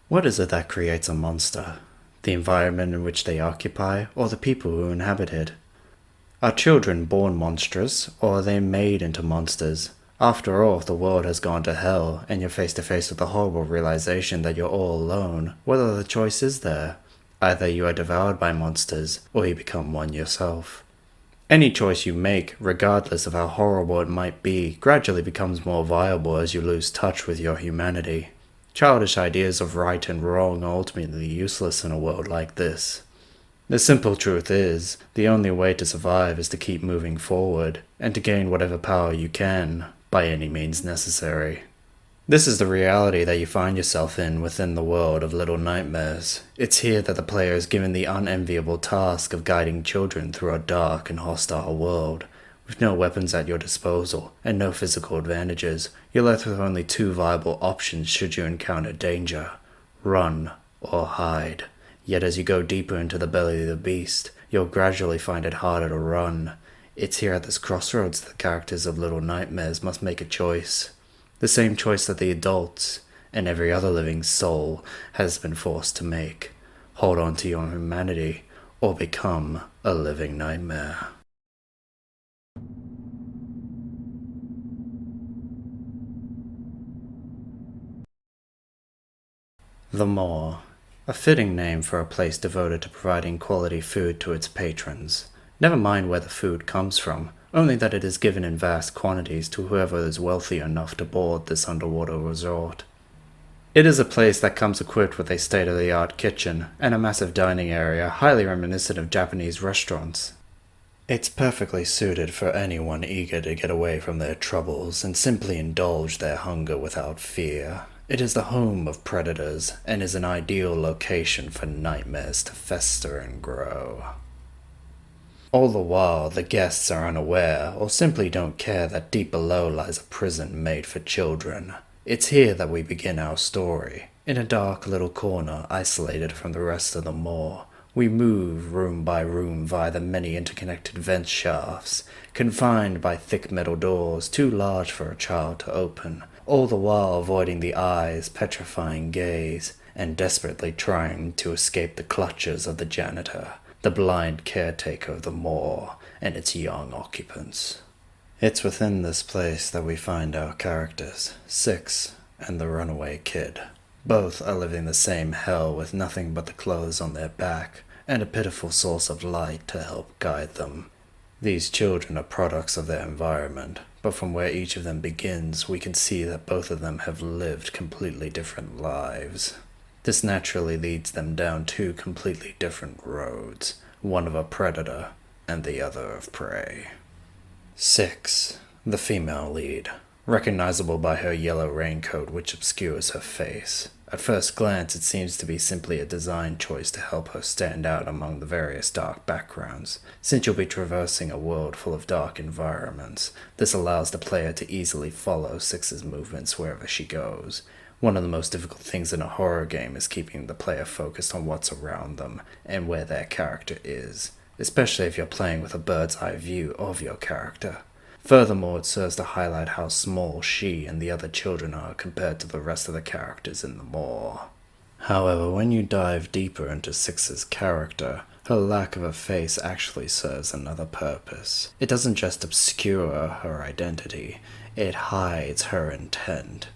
What is it that creates a monster? The environment in which they occupy, or the people who inhabit it? Are children born monstrous, or are they made into monsters? After all, if the world has gone to hell, and you're face to face with the horrible realization that you're all alone, what other choice is there? Either you are devoured by monsters, or you become one yourself. Any choice you make, regardless of how horrible it might be, gradually becomes more viable as you lose touch with your humanity. Childish ideas of right and wrong are ultimately useless in a world like this. The simple truth is, the only way to survive is to keep moving forward, and to gain whatever power you can, by any means necessary. This is the reality that you find yourself in within the world of Little Nightmares. It's here that the player is given the unenviable task of guiding children through a dark and hostile world. With no weapons at your disposal, and no physical advantages, you're left with only two viable options should you encounter danger: run or hide. Yet as you go deeper into the belly of the beast, you'll gradually find it harder to run. It's here at this crossroads that the characters of Little Nightmares must make a choice. The same choice that the adults, and every other living soul, has been forced to make. Hold on to your humanity, or become a living nightmare. The Maw. A fitting name for a place devoted to providing quality food to its patrons. Never mind where the food comes from, only that it is given in vast quantities to whoever is wealthy enough to board this underwater resort. It is a place that comes equipped with a state-of-the-art kitchen and a massive dining area highly reminiscent of Japanese restaurants. It's perfectly suited for anyone eager to get away from their troubles and simply indulge their hunger without fear. It is the home of predators and is an ideal location for nightmares to fester and grow. All the while, the guests are unaware or simply don't care that deep below lies a prison made for children. It's here that we begin our story. In a dark little corner isolated from the rest of the moor, we move room by room via the many interconnected vent shafts, confined by thick metal doors too large for a child to open, all the while avoiding the eye's petrifying gaze and desperately trying to escape the clutches of the janitor, the blind caretaker of the moor and its young occupants. It's within this place that we find our characters, Six and the Runaway Kid. Both are living the same hell with nothing but the clothes on their back and a pitiful source of light to help guide them. These children are products of their environment, but from where each of them begins, we can see that both of them have lived completely different lives. This naturally leads them down two completely different roads, one of a predator and the other of prey. Six, the female lead, recognizable by her yellow raincoat which obscures her face. At first glance, it seems to be simply a design choice to help her stand out among the various dark backgrounds. Since you'll be traversing a world full of dark environments, this allows the player to easily follow Six's movements wherever she goes. One of the most difficult things in a horror game is keeping the player focused on what's around them and where their character is, especially if you're playing with a bird's eye view of your character. Furthermore, it serves to highlight how small she and the other children are compared to the rest of the characters in the moor. However, when you dive deeper into Six's character, her lack of a face actually serves another purpose. It doesn't just obscure her identity, it hides her intent.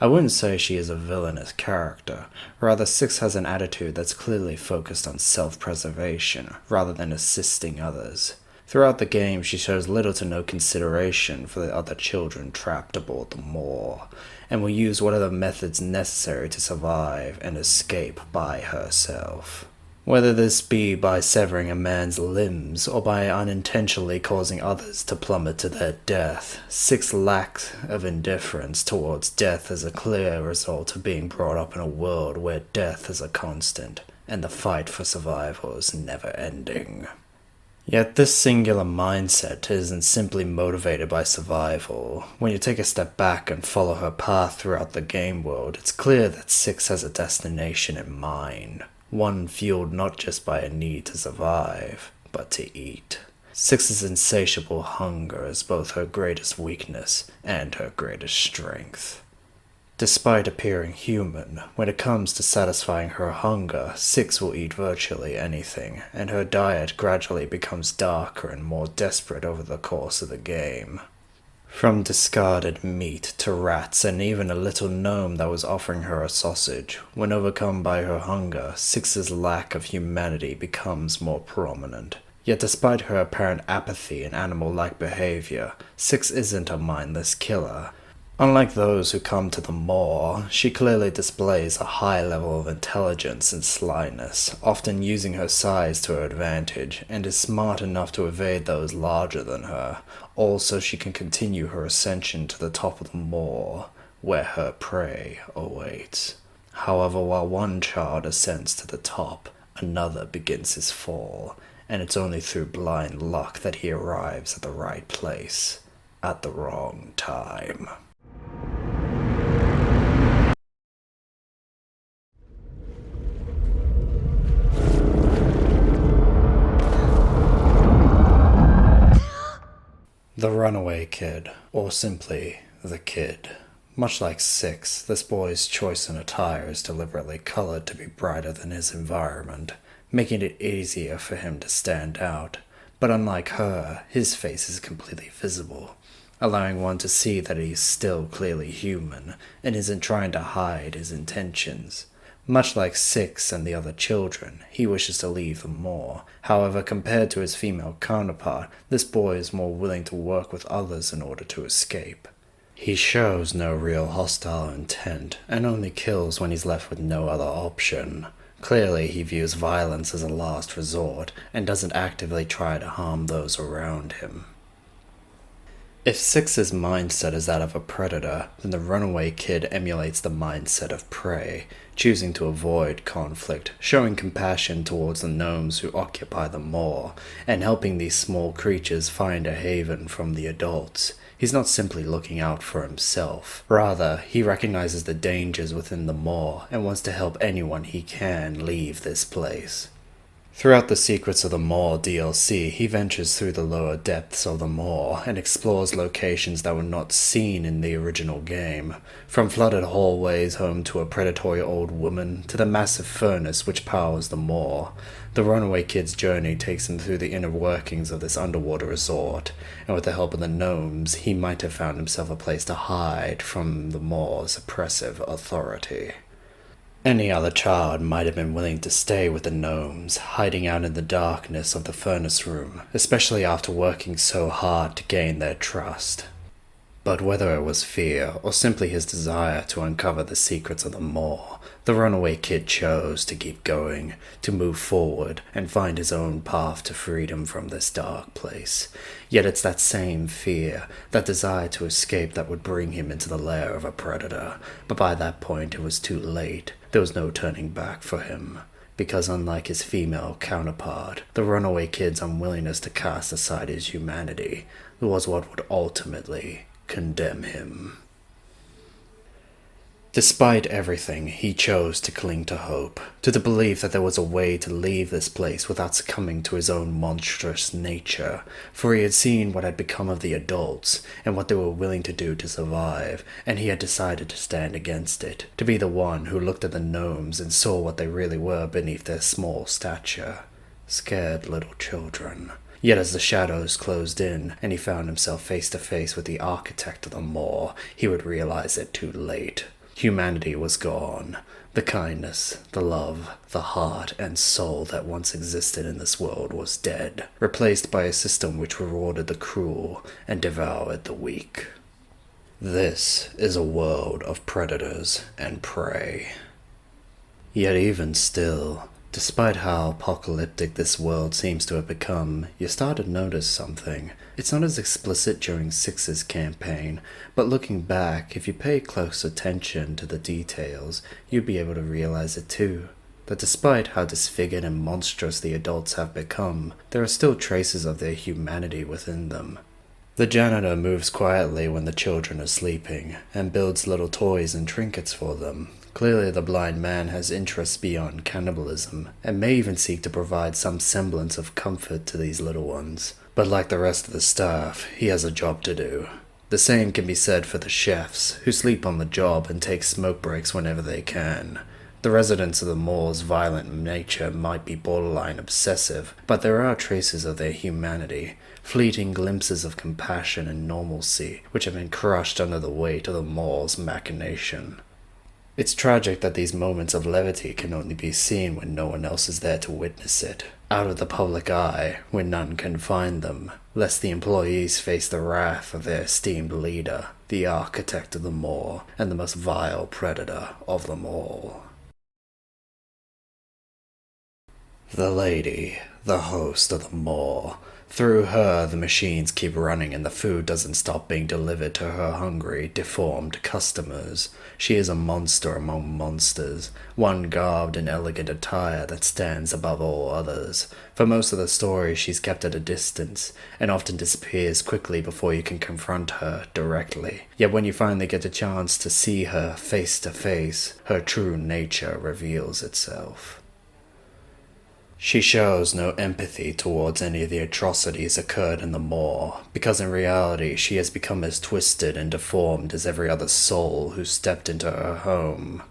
I wouldn't say she is a villainous character, rather Six has an attitude that's clearly focused on self-preservation rather than assisting others. Throughout the game, she shows little to no consideration for the other children trapped aboard the moor, and will use whatever methods necessary to survive and escape by herself. Whether this be by severing a man's limbs or by unintentionally causing others to plummet to their death, Six's lack of indifference towards death is a clear result of being brought up in a world where death is a constant, and the fight for survival is never ending. Yet this singular mindset isn't simply motivated by survival. When you take a step back and follow her path throughout the game world, it's clear that Six has a destination in mind, one fueled not just by a need to survive, but to eat. Six's insatiable hunger is both her greatest weakness and her greatest strength. Despite appearing human, when it comes to satisfying her hunger, Six will eat virtually anything, and her diet gradually becomes darker and more desperate over the course of the game. From discarded meat to rats and even a little gnome that was offering her a sausage, when overcome by her hunger, Six's lack of humanity becomes more prominent. Yet despite her apparent apathy and animal-like behavior, Six isn't a mindless killer. Unlike those who come to the moor, she clearly displays a high level of intelligence and slyness, often using her size to her advantage, and is smart enough to evade those larger than her, all so she can continue her ascension to the top of the moor, where her prey awaits. However, while one child ascends to the top, another begins his fall, and it's only through blind luck that he arrives at the right place, at the wrong time. The Runaway Kid, or simply, the Kid. Much like Six, this boy's choice in attire is deliberately colored to be brighter than his environment, making it easier for him to stand out. But unlike her, his face is completely visible, allowing one to see that he is still clearly human and isn't trying to hide his intentions. Much like Six and the other children, he wishes to leave the moor. However, compared to his female counterpart, this boy is more willing to work with others in order to escape. He shows no real hostile intent, and only kills when he's left with no other option. Clearly, he views violence as a last resort, and doesn't actively try to harm those around him. If Six's mindset is that of a predator, then the Runaway Kid emulates the mindset of prey, choosing to avoid conflict, showing compassion towards the gnomes who occupy the moor, and helping these small creatures find a haven from the adults. He's not simply looking out for himself. Rather, he recognizes the dangers within the moor and wants to help anyone he can leave this place. Throughout the Secrets of the Moor DLC, he ventures through the lower depths of the moor and explores locations that were not seen in the original game. From flooded hallways home to a predatory old woman, to the massive furnace which powers the moor, the Runaway Kid's journey takes him through the inner workings of this underwater resort, and with the help of the gnomes, he might have found himself a place to hide from the moor's oppressive authority. Any other child might have been willing to stay with the gnomes, hiding out in the darkness of the furnace room, especially after working so hard to gain their trust. But whether it was fear, or simply his desire to uncover the secrets of the moor, the Runaway Kid chose to keep going, to move forward, and find his own path to freedom from this dark place. Yet it's that same fear, that desire to escape that would bring him into the lair of a predator. But by that point it was too late. There was no turning back for him. Because unlike his female counterpart, the Runaway Kid's unwillingness to cast aside his humanity was what would ultimately condemn him. Despite everything, he chose to cling to hope, to the belief that there was a way to leave this place without succumbing to his own monstrous nature, for he had seen what had become of the adults, and what they were willing to do to survive, and he had decided to stand against it, to be the one who looked at the gnomes and saw what they really were beneath their small stature. Scared little children. Yet as the shadows closed in, and he found himself face to face with the architect of the moor, he would realize it too late. Humanity was gone. The kindness, the love, the heart and soul that once existed in this world was dead, replaced by a system which rewarded the cruel and devoured the weak. This is a world of predators and prey. Yet even still, despite how apocalyptic this world seems to have become, you start to notice something. It's not as explicit during Six's campaign, but looking back, if you pay close attention to the details, you'd be able to realize it too. That despite how disfigured and monstrous the adults have become, there are still traces of their humanity within them. The janitor moves quietly when the children are sleeping, and builds little toys and trinkets for them. Clearly the blind man has interests beyond cannibalism, and may even seek to provide some semblance of comfort to these little ones. But like the rest of the staff, he has a job to do. The same can be said for the chefs, who sleep on the job and take smoke breaks whenever they can. The residents of the moor's violent nature might be borderline obsessive, but there are traces of their humanity, fleeting glimpses of compassion and normalcy, which have been crushed under the weight of the moor's machination. It's tragic that these moments of levity can only be seen when no one else is there to witness it, out of the public eye, where none can find them, lest the employees face the wrath of their esteemed leader, the architect of the moor, and the most vile predator of them all. The lady, the host of the moor. Through her, the machines keep running and the food doesn't stop being delivered to her hungry, deformed customers. She is a monster among monsters, one garbed in elegant attire that stands above all others. For most of the story, she's kept at a distance, and often disappears quickly before you can confront her directly. Yet when you finally get a chance to see her face to face, her true nature reveals itself. She shows no empathy towards any of the atrocities occurred in the moor, because in reality she has become as twisted and deformed as every other soul who stepped into her home.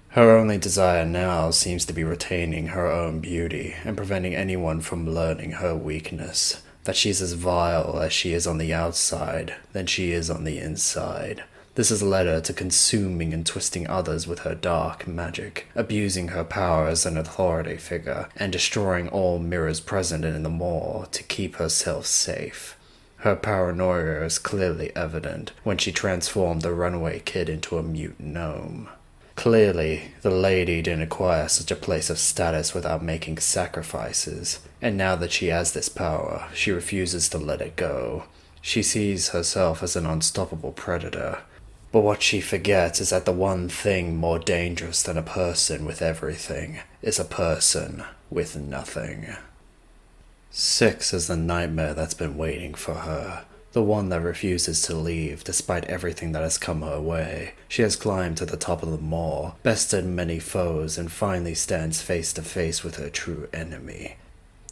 Her only desire now seems to be retaining her own beauty and preventing anyone from learning her weakness, that she's as vile as she is on the outside than she is on the inside. This has led her to consuming and twisting others with her dark magic, abusing her power as an authority figure, and destroying all mirrors present in the moor to keep herself safe. Her paranoia is clearly evident when she transformed the Runaway Kid into a mute gnome. Clearly, the lady didn't acquire such a place of status without making sacrifices, and now that she has this power, she refuses to let it go. She sees herself as an unstoppable predator. But what she forgets is that the one thing more dangerous than a person with everything is a person with nothing. 6 is the nightmare that's been waiting for her, the one that refuses to leave despite everything that has come her way. She has climbed to the top of the moor, bested many foes, and finally stands face to face with her true enemy.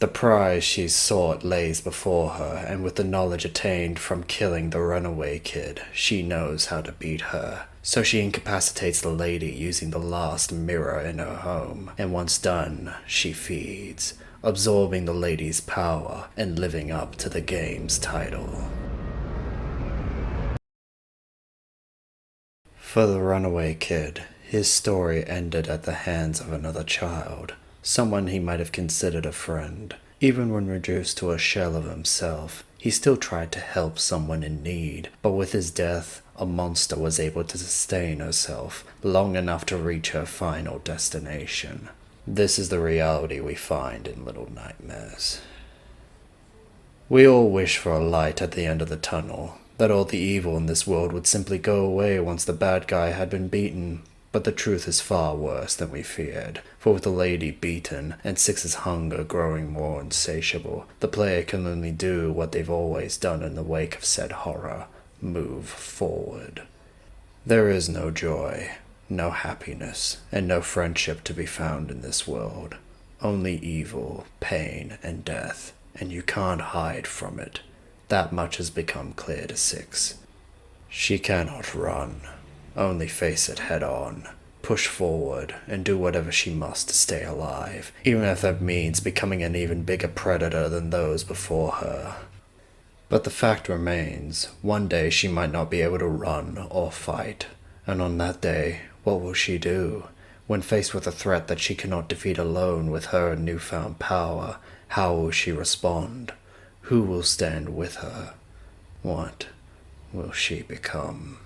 The prize she's sought lays before her, and with the knowledge attained from killing the Runaway Kid, she knows how to beat her. So she incapacitates the lady using the last mirror in her home, and once done, she feeds, absorbing the lady's power and living up to the game's title. For the Runaway Kid, his story ended at the hands of another child. Someone he might have considered a friend. Even when reduced to a shell of himself, he still tried to help someone in need, but with his death, a monster was able to sustain herself long enough to reach her final destination. This is the reality we find in Little Nightmares. We all wish for a light at the end of the tunnel, that all the evil in this world would simply go away once the bad guy had been beaten. But the truth is far worse than we feared, for with the lady beaten and 6's hunger growing more insatiable, the player can only do what they've always done in the wake of said horror: move forward. There is no joy, no happiness, and no friendship to be found in this world. Only evil, pain, and death, and you can't hide from it. That much has become clear to 6. She cannot run. Only face it head on, push forward, and do whatever she must to stay alive, even if that means becoming an even bigger predator than those before her. But the fact remains, one day she might not be able to run or fight, and on that day, what will she do? When faced with a threat that she cannot defeat alone with her newfound power, how will she respond? Who will stand with her? What will she become?